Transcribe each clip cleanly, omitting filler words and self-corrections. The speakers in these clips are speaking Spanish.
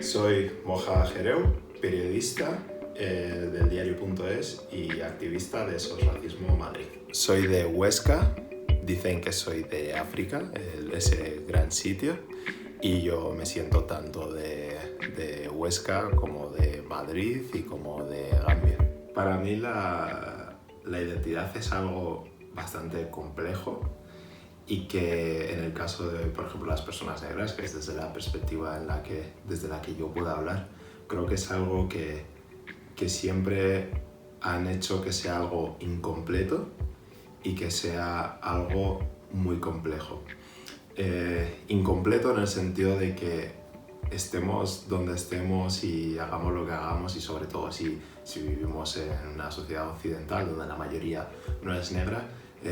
Soy Moja Jereu, periodista del diario.es y activista de SOS Racismo Madrid. Soy de Huesca, dicen que soy de África, ese gran sitio, y yo me siento tanto de Huesca como de Madrid y como de Gambia. Para mí la identidad es algo bastante complejo y que en el caso de, por ejemplo, las personas negras, que es desde la perspectiva desde la que yo puedo hablar, creo que es algo que siempre han hecho que sea algo incompleto y que sea algo muy complejo. Incompleto en el sentido de que estemos donde estemos y hagamos lo que hagamos, y sobre todo si vivimos en una sociedad occidental donde la mayoría no es negra,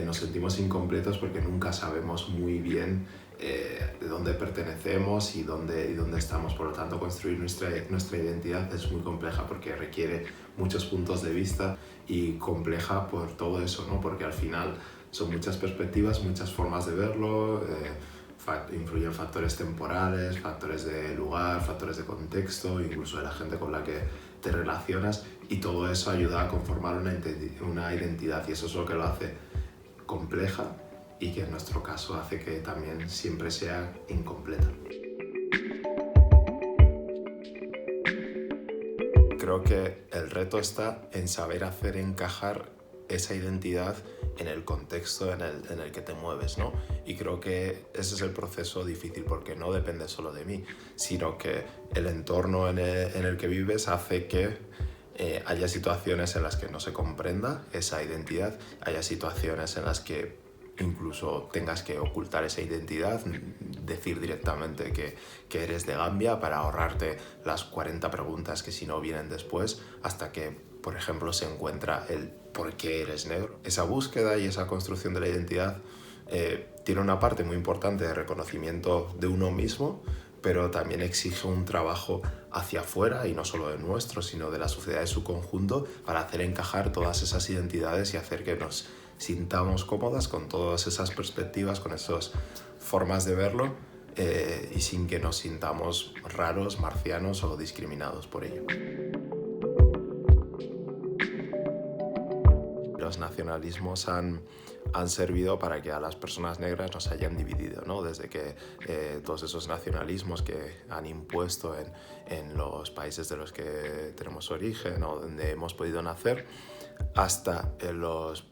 nos sentimos incompletos porque nunca sabemos muy bien de dónde pertenecemos y dónde estamos. Por lo tanto, construir nuestra identidad es muy compleja porque requiere muchos puntos de vista, y compleja por todo eso, ¿no? Porque al final son muchas perspectivas, muchas formas de verlo, influyen factores temporales, factores de lugar, factores de contexto, incluso de la gente con la que te relacionas, y todo eso ayuda a conformar una identidad, y eso es lo que lo hace compleja y que en nuestro caso hace que también siempre sea incompleta. Creo que el reto está en saber hacer encajar esa identidad en el contexto en el que te mueves, ¿no? Y creo que ese es el proceso difícil, porque no depende solo de mí, sino que el entorno en el que vives hace que haya situaciones en las que no se comprenda esa identidad, haya situaciones en las que incluso tengas que ocultar esa identidad, decir directamente que eres de Gambia para ahorrarte las 40 preguntas que si no vienen después, hasta que, por ejemplo, se encuentra el por qué eres negro. Esa búsqueda y esa construcción de la identidad tiene una parte muy importante de reconocimiento de uno mismo, pero también exige un trabajo hacia afuera, y no solo de nuestro, sino de la sociedad en su conjunto, para hacer encajar todas esas identidades y hacer que nos sintamos cómodas con todas esas perspectivas, con esas formas de verlo, y sin que nos sintamos raros, marcianos o discriminados por ello. Los nacionalismos han servido para que a las personas negras nos hayan dividido, ¿no? Desde que todos esos nacionalismos que han impuesto en los países de los que tenemos origen o donde hemos podido nacer, hasta en los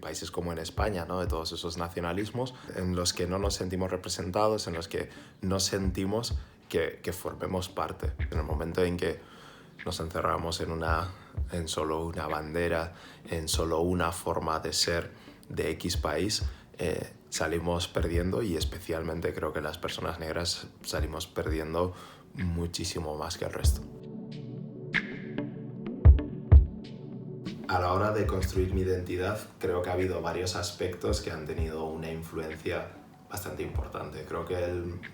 países como en España, ¿no? De todos esos nacionalismos en los que no nos sentimos representados, en los que no sentimos que formemos parte. En el momento en que nos encerramos en solo una bandera, en solo una forma de ser de X país, salimos perdiendo, y especialmente creo que las personas negras salimos perdiendo muchísimo más que el resto. A la hora de construir mi identidad, creo que ha habido varios aspectos que han tenido una influencia bastante importante. Creo que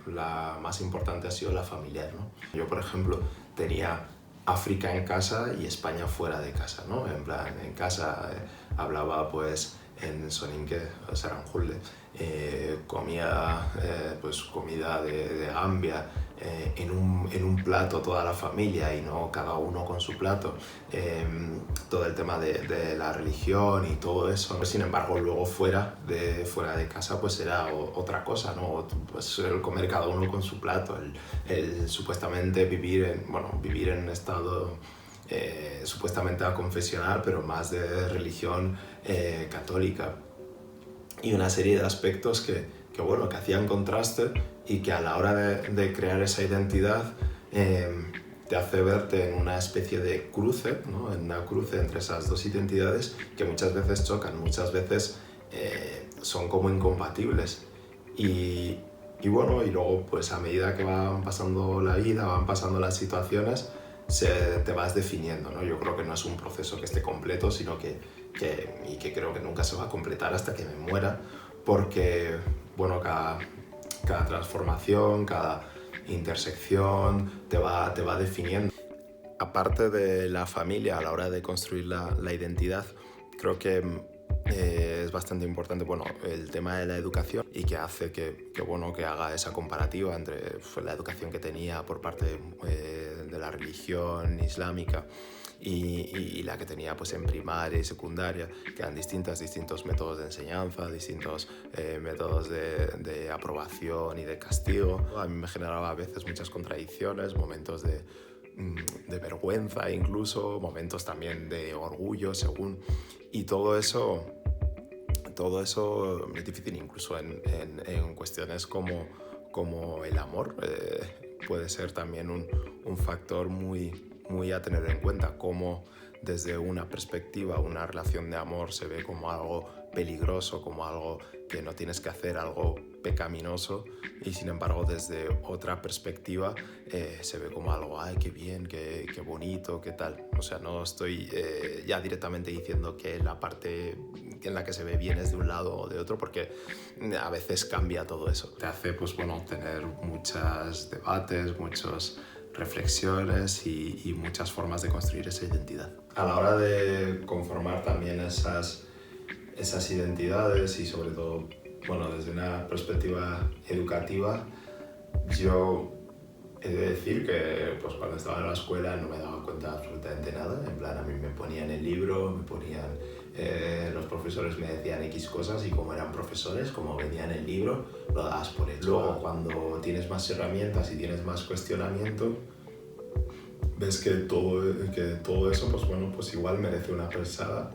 la más importante ha sido la familiar, ¿no? Yo, por ejemplo, tenía África en casa y España fuera de casa, ¿no? En plan, en casa hablaba pues en soninke, saranjule, comía pues comida de Gambia, en un plato toda la familia y no cada uno con su plato, todo el tema de la religión y todo eso. Sin embargo, luego fuera de casa pues era otra cosa, ¿no? Pues el comer cada uno con su plato, el supuestamente vivir en un estado supuestamente confesional, pero más de religión católica, y una serie de aspectos que hacían contraste, y que a la hora de crear esa identidad te hace verte en una especie de cruce, ¿no? En una cruce entre esas dos identidades que muchas veces chocan, muchas veces son como incompatibles, y luego pues a medida que van pasando la vida, van pasando las situaciones, te vas definiendo, ¿no? Yo creo que no es un proceso que esté completo, sino que creo que nunca se va a completar hasta que me muera, porque cada transformación, cada intersección te va definiendo. Aparte de la familia, a la hora de construir la identidad, creo que Es bastante importante, bueno, el tema de la educación y que hace que haga esa comparativa entre la educación que tenía por parte de la religión islámica y la que tenía pues en primaria y secundaria, que eran distintos métodos de enseñanza, distintos métodos de aprobación y de castigo. A mí me generaba a veces muchas contradicciones, momentos de vergüenza incluso, momentos también de orgullo según, y todo eso es difícil incluso en cuestiones como el amor. Puede ser también un factor muy a tener en cuenta, cómo desde una perspectiva una relación de amor se ve como algo peligroso, como algo que no tienes que hacer, algo pecaminoso, y sin embargo desde otra perspectiva se ve como algo, ay, qué bien, qué bonito, qué tal. O sea, no estoy ya directamente diciendo que la parte en la que se ve bien es de un lado o de otro, porque a veces cambia todo eso. Te hace, pues bueno, tener muchos debates, muchas reflexiones y muchas formas de construir esa identidad. A la hora de conformar también esas identidades y sobre todo, bueno, desde una perspectiva educativa, yo he de decir que pues cuando estaba en la escuela no me daba cuenta de absolutamente nada. En plan, a mí me ponían el libro, los profesores me decían X cosas y como eran profesores, como venían el libro, lo dabas por hecho. Luego, cuando tienes más herramientas y tienes más cuestionamiento, ves que todo eso, pues bueno, pues igual merece una pensada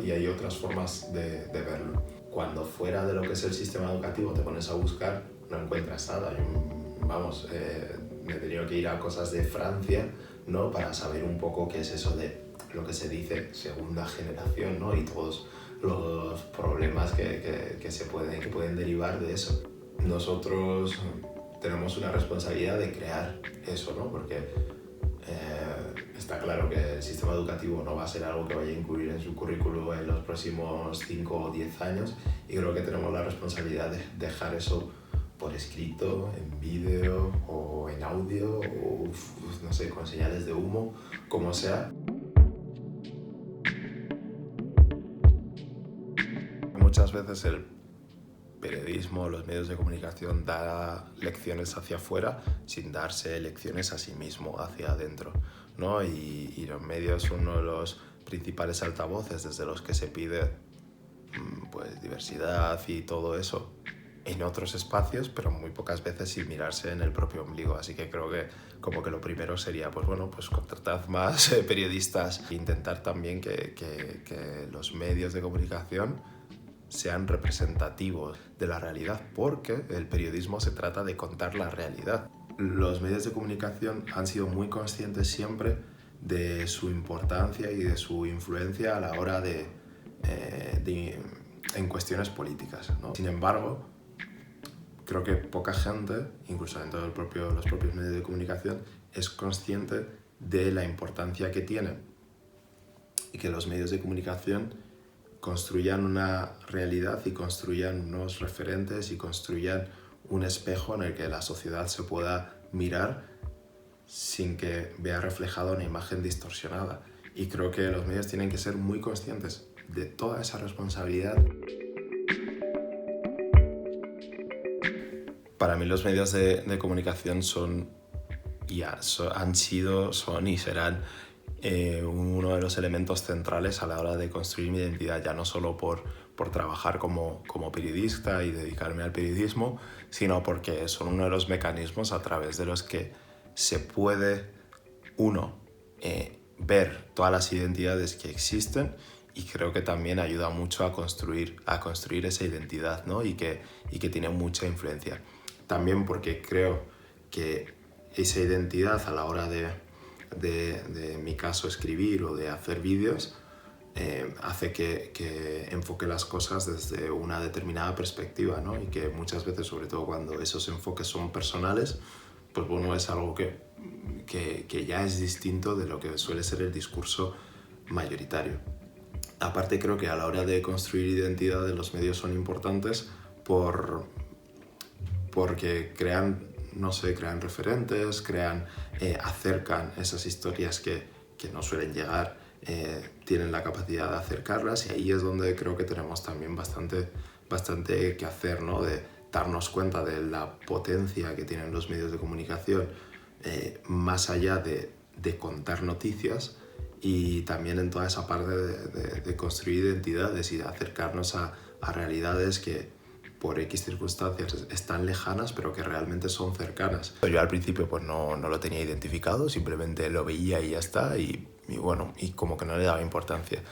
y hay otras formas de verlo. Cuando fuera de lo que es el sistema educativo te pones a buscar, no encuentras nada. Me he tenido que ir a cosas de Francia, ¿no? Para saber un poco qué es eso de lo que se dice segunda generación, ¿no? Y todos los problemas que pueden derivar de eso. Nosotros tenemos una responsabilidad de crear eso, ¿no? Porque está claro que el sistema educativo no va a ser algo que vaya a incluir en su currículo en los próximos 5 o 10 años, y creo que tenemos la responsabilidad de dejar eso por escrito, en vídeo o en audio o no sé, con señales de humo, como sea. Muchas veces el periodismo, los medios de comunicación da lecciones hacia afuera sin darse lecciones a sí mismo, hacia adentro, ¿no? Y los medios son uno de los principales altavoces desde los que se pide pues diversidad y todo eso en otros espacios, pero muy pocas veces sin mirarse en el propio ombligo. Así que creo que como que lo primero sería, pues bueno, pues contratad más periodistas e intentar también que los medios de comunicación sean representativos de la realidad, porque el periodismo se trata de contar la realidad. Los medios de comunicación han sido muy conscientes siempre de su importancia y de su influencia a la hora en cuestiones políticas, ¿no? Sin embargo, creo que poca gente, incluso dentro de los propios medios de comunicación, es consciente de la importancia que tienen y que los medios de comunicación construyan una realidad y construyan unos referentes y construyan un espejo en el que la sociedad se pueda mirar sin que vea reflejada una imagen distorsionada. Y creo que los medios tienen que ser muy conscientes de toda esa responsabilidad. Para mí los medios de comunicación son y serán uno de los elementos centrales a la hora de construir mi identidad, ya no solo por trabajar como periodista y dedicarme al periodismo, sino porque son uno de los mecanismos a través de los que se puede ver todas las identidades que existen, y creo que también ayuda mucho a construir esa identidad, ¿no? y que tiene mucha influencia. También porque creo que esa identidad a la hora de en mi caso, escribir o de hacer vídeos, hace que enfoque las cosas desde una determinada perspectiva, ¿no? Y que muchas veces, sobre todo cuando esos enfoques son personales, pues bueno, es algo que ya es distinto de lo que suele ser el discurso mayoritario. Aparte, creo que a la hora de construir identidades los medios son importantes porque crean referentes, acercan esas historias que no suelen llegar tienen la capacidad de acercarlas, y ahí es donde creo que tenemos también bastante que hacer, ¿no? De darnos cuenta de la potencia que tienen los medios de comunicación, más allá de contar noticias, y también en toda esa parte de construir identidades y de acercarnos a realidades que por X circunstancias están lejanas, pero que realmente son cercanas. Yo al principio pues no lo tenía identificado, simplemente lo veía y ya está, y bueno, y como que no le daba importancia.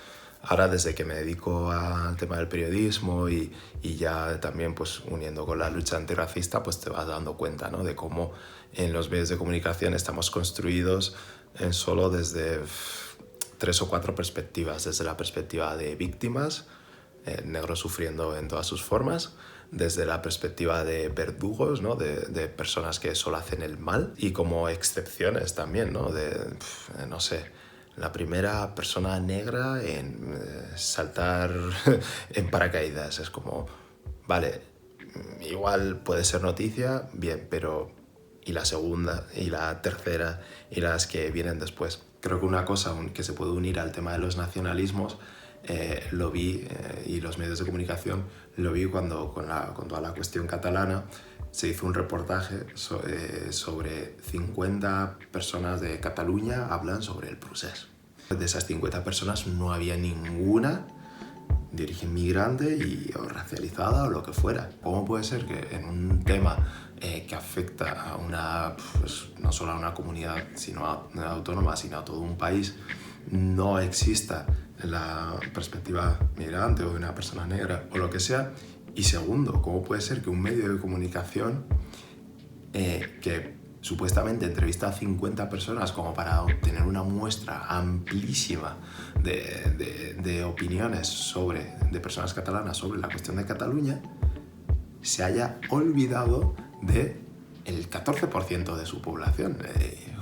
Ahora, desde que me dedico al tema del periodismo y ya también pues uniendo con la lucha antirracista, pues te vas dando cuenta, ¿no? De cómo en los medios de comunicación estamos construidos solo desde 3 o 4 perspectivas. Desde la perspectiva de víctimas, negros sufriendo en todas sus formas, desde la perspectiva de verdugos, ¿no? de personas que solo hacen el mal, y como excepciones también, ¿no? No sé, la primera persona negra en saltar en paracaídas. Es como, vale, igual puede ser noticia, bien, pero ¿y la segunda? ¿Y la tercera? ¿Y las que vienen después? Creo que una cosa que se puede unir al tema de los nacionalismos, lo vi, y los medios de comunicación, lo vi cuando con toda la cuestión catalana se hizo un reportaje sobre 50 personas de Cataluña hablan sobre el procés. De esas 50 personas no había ninguna de origen migrante o racializada o lo que fuera. ¿Cómo puede ser que en un tema que afecta a pues, no solo a una comunidad autónoma, sino a todo un país, no exista la perspectiva migrante o de una persona negra o lo que sea? Y segundo, ¿cómo puede ser que un medio de comunicación que supuestamente entrevista a 50 personas como para obtener una muestra amplísima de opiniones de personas catalanas sobre la cuestión de Cataluña, se haya olvidado del 14% de su población?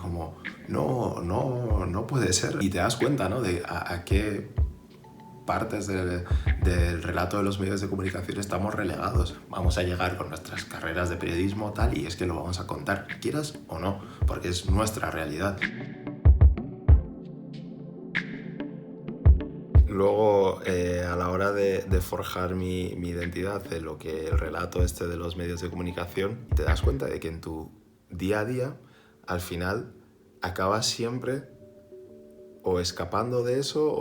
Como no puede ser. Y te das cuenta, ¿no? De a qué partes del relato de los medios de comunicación estamos relegados. Vamos a llegar con nuestras carreras de periodismo tal, y es que lo vamos a contar, quieras o no, porque es nuestra realidad. Luego, a la hora de forjar mi identidad, de lo que el relato de los medios de comunicación, te das cuenta de que en tu día a día, al final, acabas siempre o escapando de eso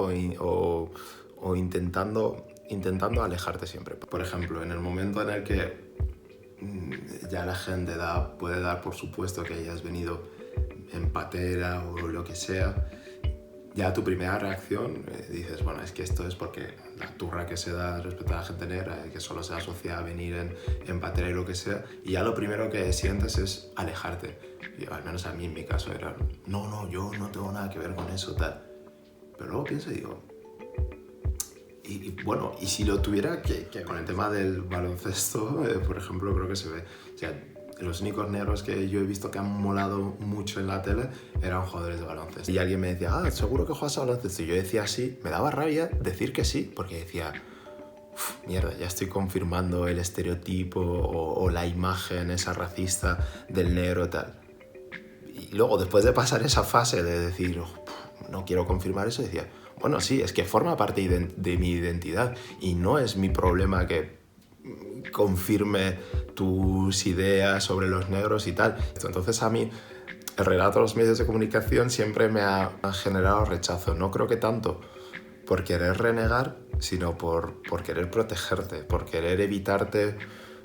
o intentando alejarte siempre. Por ejemplo, en el momento en el que ya la gente puede dar por supuesto que hayas venido en patera o lo que sea, ya tu primera reacción dices, bueno, es que esto es porque la turra que se da respecto a la gente negra, que solo se asocia a venir en patera y lo que sea, y ya lo primero que sientes es alejarte. Y al menos a mí en mi caso era, no, yo no tengo nada que ver con eso, tal. Pero luego pienso y digo, y bueno, y si lo tuviera, que con el tema del baloncesto, por ejemplo, creo que se ve, o sea, los únicos negros que yo he visto que han molado mucho en la tele eran jugadores de baloncesto. Y alguien me decía, seguro que juegas a baloncesto. Y yo decía sí, me daba rabia decir que sí, porque decía, mierda, ya estoy confirmando el estereotipo o la imagen esa racista del negro tal. Y luego, después de pasar esa fase de decir, no quiero confirmar eso, decía, bueno, sí, es que forma parte de mi identidad y no es mi problema que confirme tus ideas sobre los negros y tal. Entonces a mí el relato de los medios de comunicación siempre me ha generado rechazo. No creo que tanto por querer renegar, sino por querer protegerte, por querer evitarte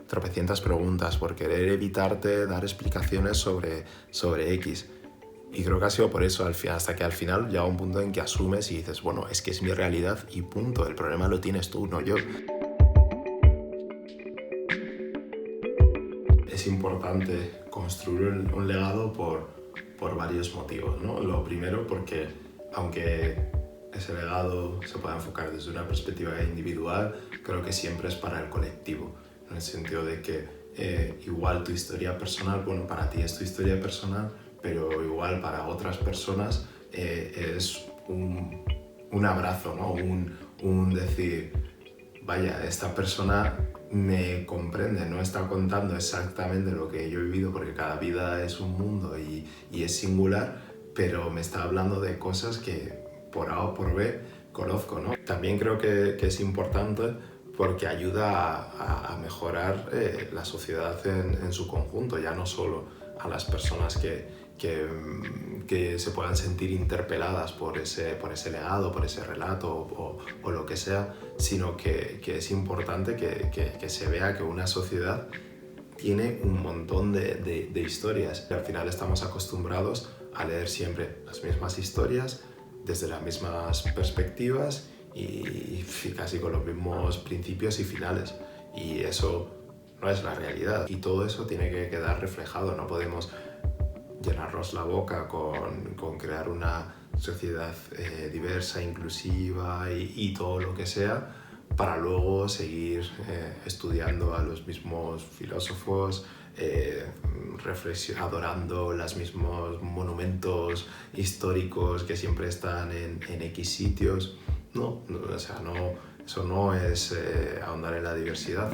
tropecientas preguntas, por querer evitarte dar explicaciones sobre X. Y creo que ha sido por eso, hasta que al final llega un punto en que asumes y dices, bueno, es que es mi realidad y punto. El problema lo tienes tú, no yo. Es importante construir un legado por varios motivos, ¿no? Lo primero, porque aunque ese legado se pueda enfocar desde una perspectiva individual, creo que siempre es para el colectivo, en el sentido de que igual tu historia personal, bueno, para ti es tu historia personal, pero igual para otras personas es un abrazo, ¿no? Un decir, vaya, esta persona me comprende, no está contando exactamente lo que yo he vivido, porque cada vida es un mundo y es singular, pero me está hablando de cosas que por A o por B conozco, ¿no? También creo que es importante porque ayuda a mejorar la sociedad en su conjunto, ya no solo a las personas que se puedan sentir interpeladas por ese legado, por ese relato o lo que sea, sino que es importante que se vea que una sociedad tiene un montón de historias. Y al final estamos acostumbrados a leer siempre las mismas historias, desde las mismas perspectivas y casi con los mismos principios y finales. Y eso no es la realidad. Y todo eso tiene que quedar reflejado. No podemos llenarnos la boca con crear una sociedad diversa, inclusiva y todo lo que sea, para luego seguir estudiando a los mismos filósofos, adorando los mismos monumentos históricos que siempre están en X sitios. No, o sea, no, eso no es ahondar en la diversidad.